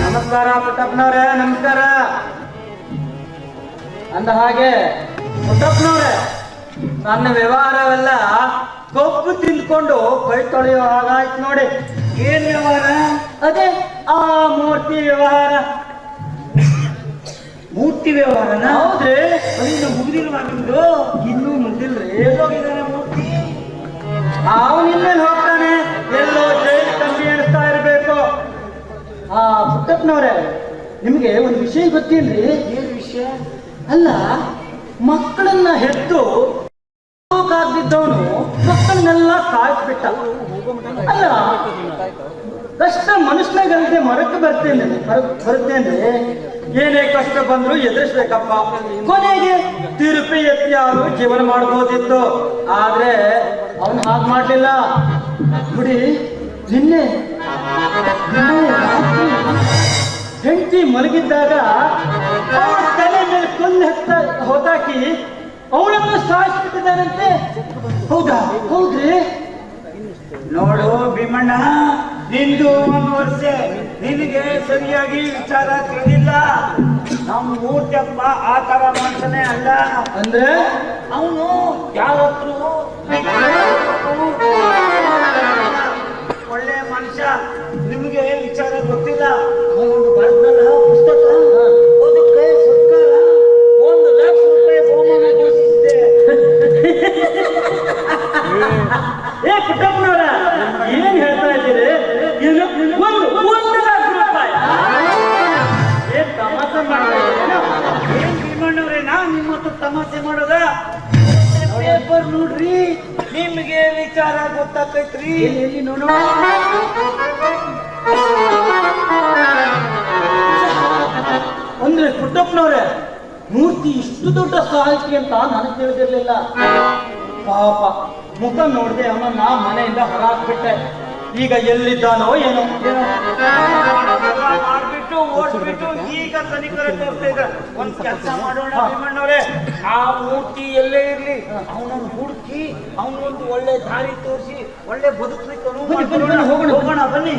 ನಮಸ್ಕಾರ ಪುಟ್ಟಪ್ಪನವ್ರೆ, ನಮಸ್ಕಾರ. ಅಂದ ಹಾಗೆ ಪುಟ್ಟಪ್ಪನವ್ರೆ, ನನ್ನ ವ್ಯವಹಾರವೆಲ್ಲ ಕೊಬ್ಬು ತಿಂದ್ಕೊಂಡು ಕೈ ತೊಳೆಯೋ ಹಾಗಾಯ್ತು ನೋಡಿ. ಏನ್ ವ್ಯವಹಾರ? ಅದೇ ಆ ಮೂರ್ತಿ ವ್ಯವಹಾರ. ಮೂರ್ತಿ ವ್ಯವಹಾರನ? ಹೌದ್ರಿ. ಇನ್ನು ಮುಗಿದಿಲ್ವಾ ನಿಮ್ದು? ಇನ್ನೂ ಮುಗಿದಿಲ್ರಿ. ಎಲ್ಲೋಗಿದ್ದಾನೆ ಮೂರ್ತಿ? ಅವನಿನ್ಮೇಲೆ ಹೋಗ್ತಾನೆ, ಎಲ್ಲೋ ಜೈಲು ಕಮ್ಮಿ ಎಣಿಸ್ತಾ ಇರಬೇಕು. ಆ ಪುಟ್ಟಪ್ಪನವ್ರೆ, ನಿಮ್ಗೆ ಒಂದು ವಿಷಯ ಗೊತ್ತೇನ್ರಿ? ಏನ್ ವಿಷಯ? ಅಲ್ಲ, ಮಕ್ಕಳನ್ನ ಹೆತ್ತು ಕಾಗ್ದಿದ್ದವನು ಮಕ್ಕಳನ್ನೆಲ್ಲ ಸಾಯಿಸ್ಬಿಟ್ಟ. ಅಲ್ಲ, ಕಷ್ಟ ಮನುಷ್ಯನಾಗಂತೆ ಮರಕ್ಕೆ ಬರ್ತೇನೆ. ಏನೇ ಕಷ್ಟ ಬಂದ್ರು ಎದುರಿಸ್ಬೇಕಪ್ಪ. ಕೊನೆಗೆ ತಿರುಪಿ ಎತ್ತಿ ಅವರು ಜೀವನ ಮಾಡಬಹುದಿತ್ತು. ಆದ್ರೆ ಅವನು ಹಾಗೆ ಮಾಡ್ಲಿಲ್ಲ. ಬಿಡಿ, ನಿನ್ನೆ ಹೆಂಡತಿ ಮಲಗಿದ್ದಾಗ ಅವನ ತಲೆ ಮೇಲೆ ಕಲ್ಲು ಹೊತ್ತಾಕಿ ಅವಳನ್ನು ಸಾಯಿಸ್ಬಿಟ್ಟಿದ್ದಾರಂತೆ. ಹೌದಾ? ಹೌದ್ರಿ. ನೋಡು ಭೀಮಣ್ಣ, ನಿಂದು ಒಂದು ವರ್ಷ ನಿನಗೆ ಸರಿಯಾಗಿ ವಿಚಾರ ತಿಳಿದಿಲ್ಲ. ನಮ್ಮ ಮೂರ್ತಿಯಪ್ಪ ಆ ತರ ಮನುಷ್ಯನೇ ಅಲ್ಲ. ಅಂದ್ರೆ ಅವನು ಯಾವತ್ತೂ ಒಳ್ಳೆ ಮನುಷ್ಯ. ನಿಮಗೆ ವಿಚಾರ ಗೊತ್ತಿಲ್ಲ. ಅವನು ಬರ್ದಲ್ಲ ಪುಸ್ತಕ, ಅದಕ್ಕೆ ಸರ್ಕಾರ 1 ಲಕ್ಷ ರೂಪಾಯಿ ಬಹುಮಾನ ಘೋಷಿಸಿದೆ. ಏ ಪುಟ್ಟಪ್ಪನವರ, ಏನ್ ಹೇಳ್ತಾ ಇದ್ದೀರಿ? ಒಂದು ಲಕ್ಷ ರೂಪಾಯಿ? ಏನ್ ತಮಾಷೆ ಮಾಡ್ತಾ ಇದ್ದೀರೇನೋ? ಏನ್ ಭೀಮಣ್ಣವ್ರೆ, ನಾನ್ ನಿಮ್ಮ ಹತ್ರ ತಮಾಷೆ ಮಾಡೋದ? ಪೇಪರ್ ನೋಡ್ರಿ, ನಿಮ್ಗೆ ವಿಚಾರ ಗೊತ್ತಾಕೈತ್ರಿ. ಎಲ್ಲಿ ನೋಡು. ಅಂದ್ರೆ ಪುಟ್ಟಪ್ಪನವ್ರೆ, ಮೂರ್ತಿ ಇಷ್ಟು ದೊಡ್ಡ ಸಾಹಿತಿ ಅಂತ ನನಗೆ ತಿಳಿದಿರ್ಲಿಲ್ಲ. ಪಾಪ, ಮುಖ ನೋಡ್ದೆ ಅವನನ್ನ ಮನೆಯಿಂದ ಹೊರಹಾಕ್ಬಿಟ್ಟೆ. ಈಗ ಎಲ್ಲಿದ್ದಾನೋ ಏನೋ. ಮಾಡ್ಬಿಟ್ಟು ಓಡ್ಬಿಟ್ಟು ಈಗ ಕನಿಕರ ತೋರ್ತಾ ಇದ್ದ. ಒಂದ್ ಕೆಲಸ ಮಾಡೋಣ ಭೀಮಣ್ಣವ್ರೆ, ಆ ಮೂರ್ತಿ ಎಲ್ಲೇ ಇರ್ಲಿ ಅವನನ್ನು ಹುಡುಕಿ ಅವನೊಂದು ಒಳ್ಳೆ ದಾರಿ ತೋರಿಸಿ ಒಳ್ಳೆ ಬದುಕಲಿಕ್ಕೆ ಹೋಗೋಣ ಬನ್ನಿ.